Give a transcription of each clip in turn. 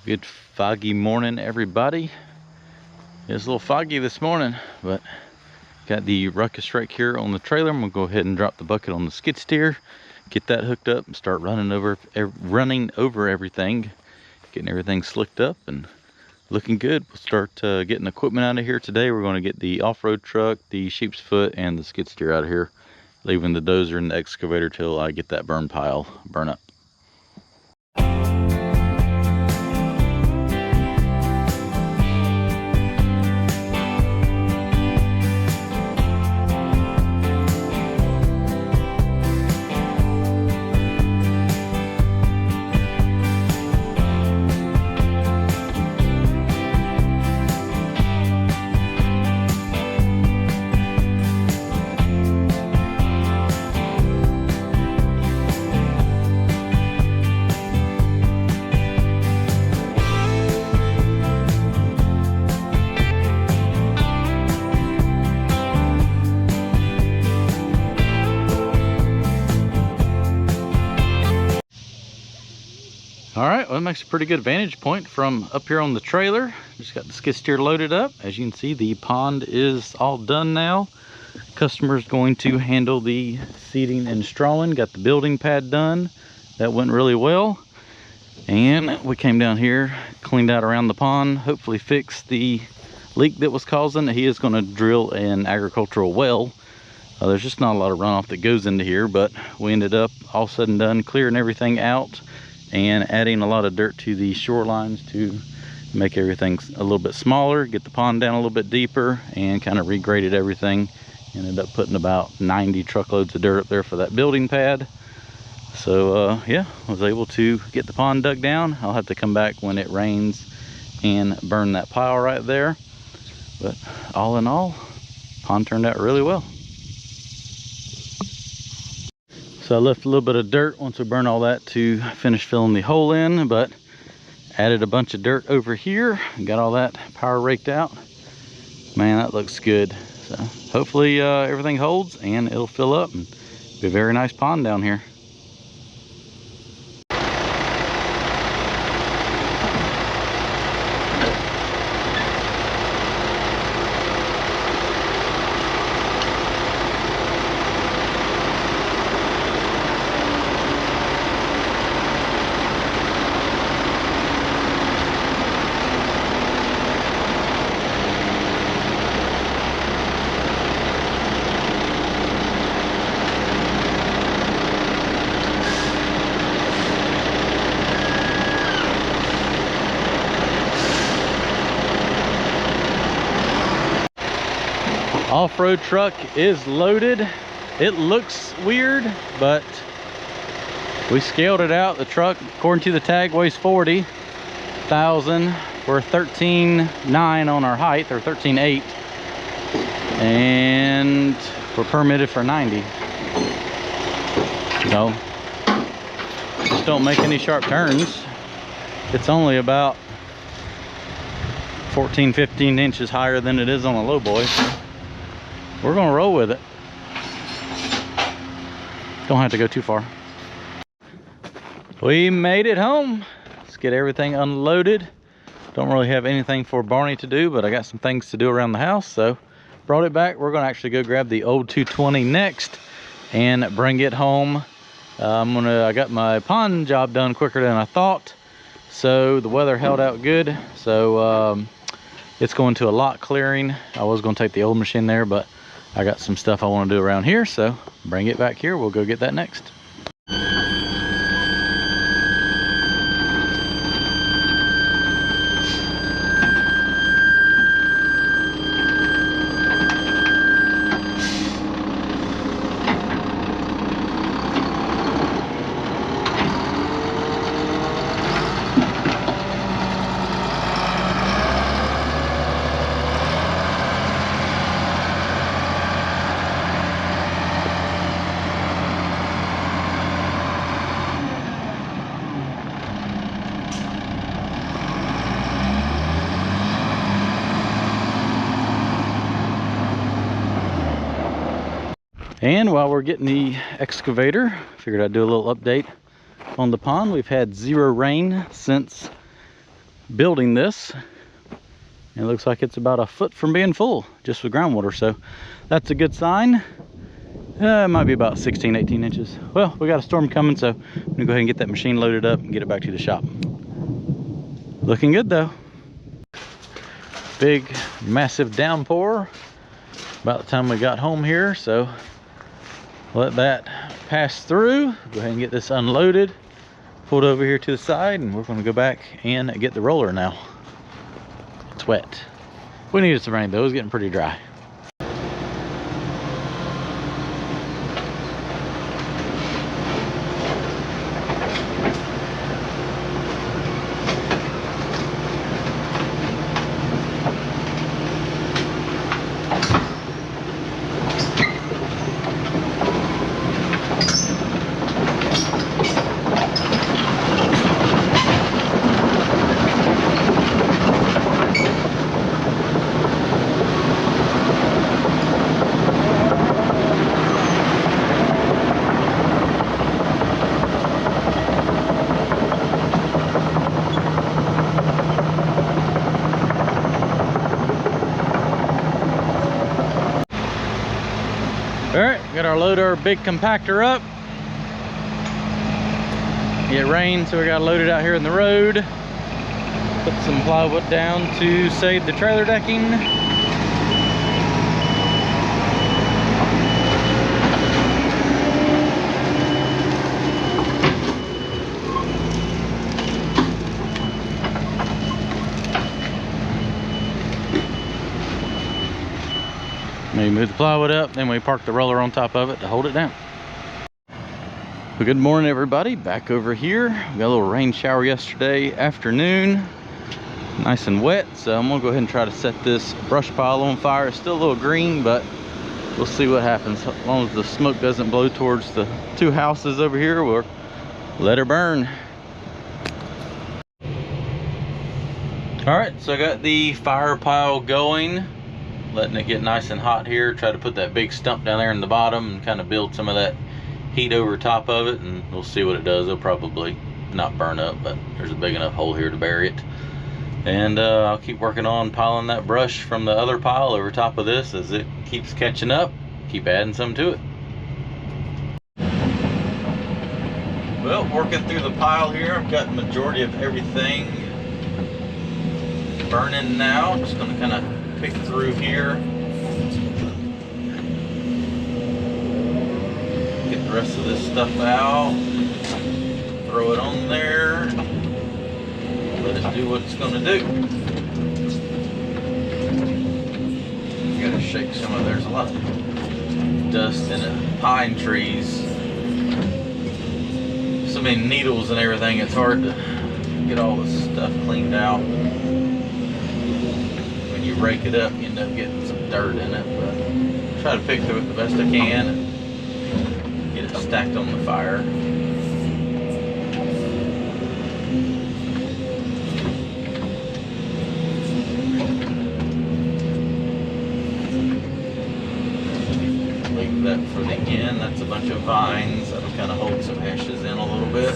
Good foggy morning, everybody. It's a little foggy this morning, but got the ruckus strike here on the trailer. I'm gonna go ahead and drop the bucket on the skid steer, get that hooked up, and start running over everything, getting everything slicked up and looking good. We'll start getting equipment out of here today. We're going to get the off-road truck, the sheep's foot, and the skid steer out of here, leaving the dozer and the excavator till I get that burn pile burn up. All right, well, that makes a pretty good vantage point from up here on the trailer. Just got the skid steer loaded up. As you can see, the pond is all done now. Customer's going to handle the seeding and strawing. Got the building pad done. That went really well. And we came down here, cleaned out around the pond, hopefully fixed the leak that was causing. He is going to drill an agricultural well. There's just not a lot of runoff that goes into here, but we ended up all said and done clearing everything out and adding a lot of dirt to the shorelines to make everything a little bit smaller, get the pond down a little bit deeper, and kind of regraded everything. Ended up putting about 90 truckloads of dirt up there for that building pad. So yeah, was able to get the pond dug down. I'll have to come back when it rains and burn that pile right there. But all in all, pond turned out really well. So I left a little bit of dirt once we burn all that to finish filling the hole in, but added a bunch of dirt over here, got all that power raked out. Man, that looks good. So hopefully everything holds and it'll fill up and be a very nice pond down here. Off-road truck is loaded. It looks weird, but we scaled it out. The truck, according to the tag, weighs 40,000. We're 13.9 on our height, or 13.8, and we're permitted for 90. So just don't make any sharp turns. It's only about 14-15 inches higher than it is on a low boy. We're gonna roll with it. Don't have to go too far. We made it home. Let's get everything unloaded. Don't really have anything for Barney to do, but I got some things to do around the house, so brought it back. We're gonna actually go grab the old 220 next and bring it home. I got my pond job done quicker than I thought, so the weather held out good. So it's going to a lot clearing. I was gonna take the old machine there, but I got some stuff I want to do around here, so bring it back here. We'll go get that next. And while we're getting the excavator, figured I'd do a little update on the pond. We've had zero rain since building this. It looks like it's about a foot from being full, just with groundwater, so that's a good sign. It might be about 16, 18 inches. Well, we got a storm coming, so I'm gonna go ahead and get that machine loaded up and get it back to the shop. Looking good though. Big, massive downpour about the time we got home here, so let that pass through. Go ahead and get this unloaded, pulled over here to the side, and we're gonna go back and get the roller now. It's wet. We needed some rain though, it was getting pretty dry. Alright, got our loader, big compactor up. It rained, so we got loaded out here in the road. Put some plywood down to save the trailer decking. Maybe move the plywood up, then we park the roller on top of it to hold it down. Well, good morning everybody, back over here. We got a little rain shower yesterday afternoon, nice and wet, so I'm gonna go ahead and try to set this brush pile on fire. It's still a little green, but we'll see what happens. As long as the smoke doesn't blow towards the two houses over here, we'll let her burn. All right, so I got the fire pile going, letting it get nice and hot here. Try to put that big stump down there in the bottom and kind of build some of that heat over top of it, and we'll see what it does. It'll probably not burn up, but there's a big enough hole here to bury it. And I'll keep working on piling that brush from the other pile over top of this as it keeps catching up. Keep adding some to it. Well, working through the pile here, I've got the majority of everything burning now. I'm just going to kind of pick through here, get the rest of this stuff out, throw it on there, let it do what it's going to do. Gotta shake some of, there's a lot of dust in it, pine trees, so many needles and everything, it's hard to get all this stuff cleaned out. You rake it up, you end up getting some dirt in it, but try to pick through it the best I can and get it stacked on the fire. Leave that for the end. That's a bunch of vines that'll kind of hold some ashes in a little bit.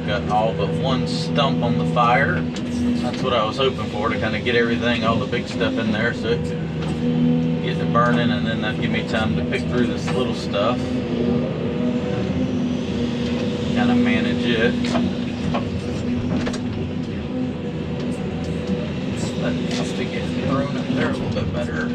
Got all but one stump on the fire. That's what I was hoping for, to kind of get everything, all the big stuff in there, so it could get to burning, and then that'd give me time to pick through this little stuff, kind of manage it. That needs to get thrown in there a little bit better.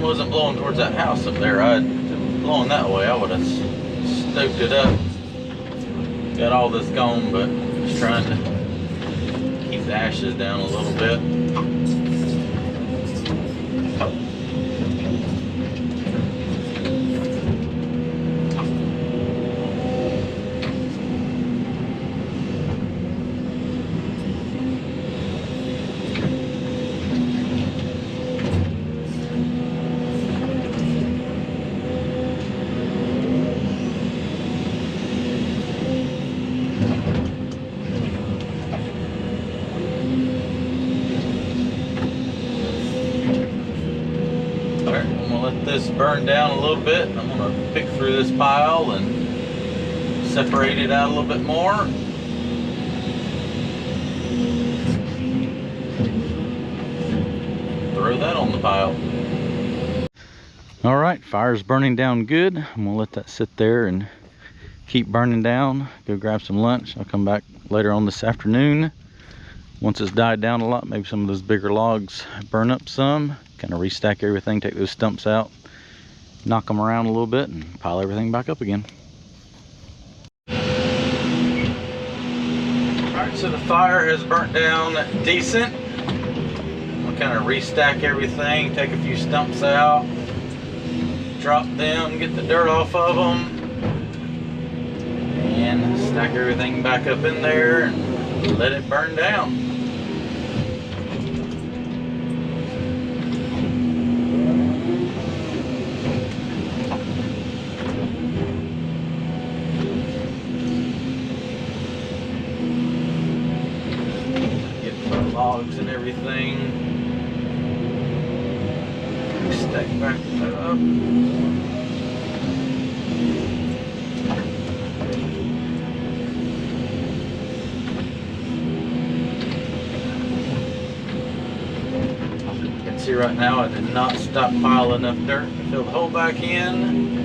wasn't blowing towards that house up there. I blowing that way, I would have stoked it up. Got all this gone, but just trying to keep the ashes down a little bit. Let this burn down a little bit. I'm going to pick through this pile and separate it out a little bit more. Throw that on the pile. Alright, fire's burning down good. I'm going to let that sit there and keep burning down. Go grab some lunch. I'll come back later on this afternoon. Once it's died down a lot, maybe some of those bigger logs burn up some. Kind of restack everything, take those stumps out, knock them around a little bit, and pile everything back up again. Alright, so the fire has burnt down decent. I'll kind of restack everything, take a few stumps out, drop them, get the dirt off of them, and stack everything back up in there and let it burn down. Logs and everything. Stack back up. You can see right now I did not stockpile enough dirt to fill the hole back in.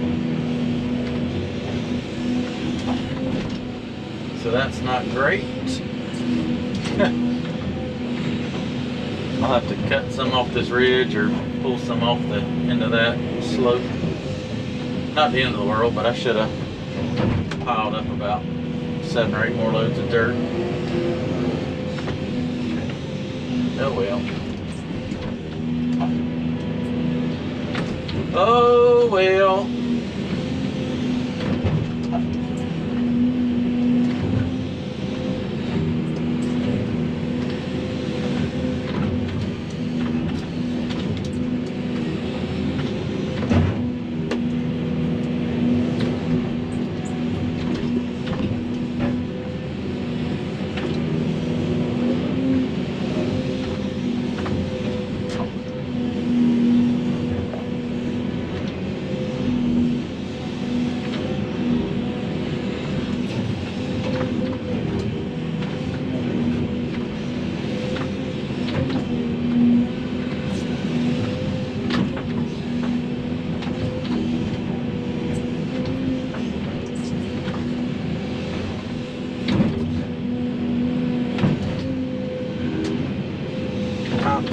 So that's not great. I'll have to cut some off this ridge or pull some off the end of that slope. Not the end of the world, but I should have piled up about 7 or 8 more loads of dirt. Oh well. Oh well.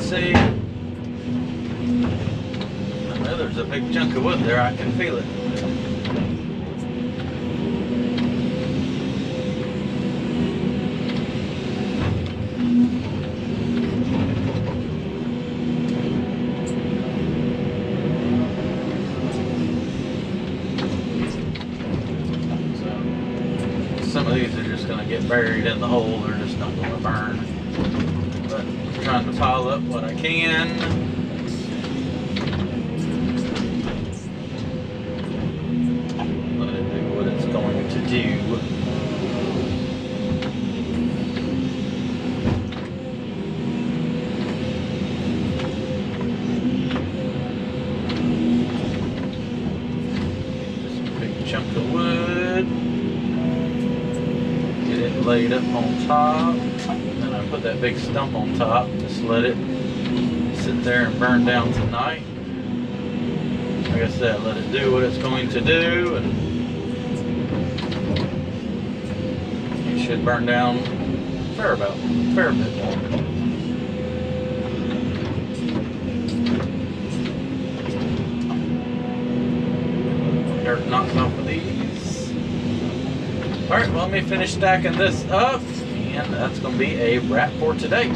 See, I know there's a big chunk of wood there. I can feel it. So, some of these are just going to get buried in the hole. They're just not going to burn. But I'm trying to pile up what I can. Let it do what it's going to do. Just a big chunk of wood. Get it laid up on top. Put that big stump on top, just let it sit there and burn down tonight. Like I said, let it do what it's going to do, and it should burn down a fair bit more. dirt knocked off of these. All right, well, let me finish stacking this up, and that's going to be a wrap for today.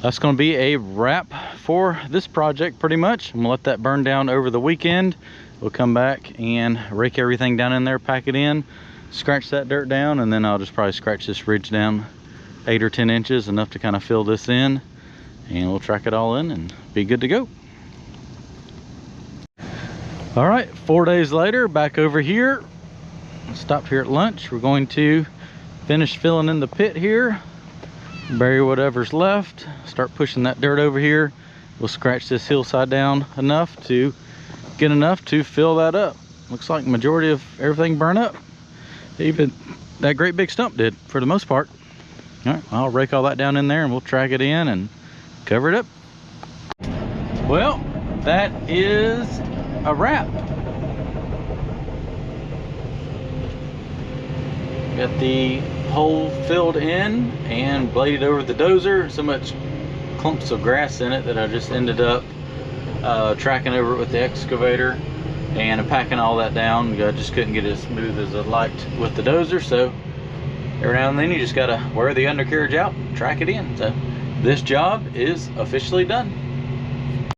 That's going to be a wrap for this project pretty much. I'm going to let that burn down over the weekend. We'll come back and rake everything down in there, pack it in, scratch that dirt down, and then I'll just probably scratch this ridge down 8 or 10 inches, enough to kind of fill this in, and we'll track it all in and be good to go. All right, 4 days later, back over here. Stopped here at lunch. We're going to finish filling in the pit here, bury whatever's left, start pushing that dirt over here. We'll scratch this hillside down enough to get enough to fill that up. Looks like majority of everything burned up. Even that great big stump did, for the most part. All right, I'll rake all that down in there and we'll track it in and cover it up. Well, that is a wrap. Got the hole filled in and bladed over the dozer. So much clumps of grass in it that I just ended up tracking over it with the excavator and packing all that down. I just couldn't get it as smooth as I'd liked with the dozer, so every now and then you just gotta wear the undercarriage out, track it in. So this job is officially done.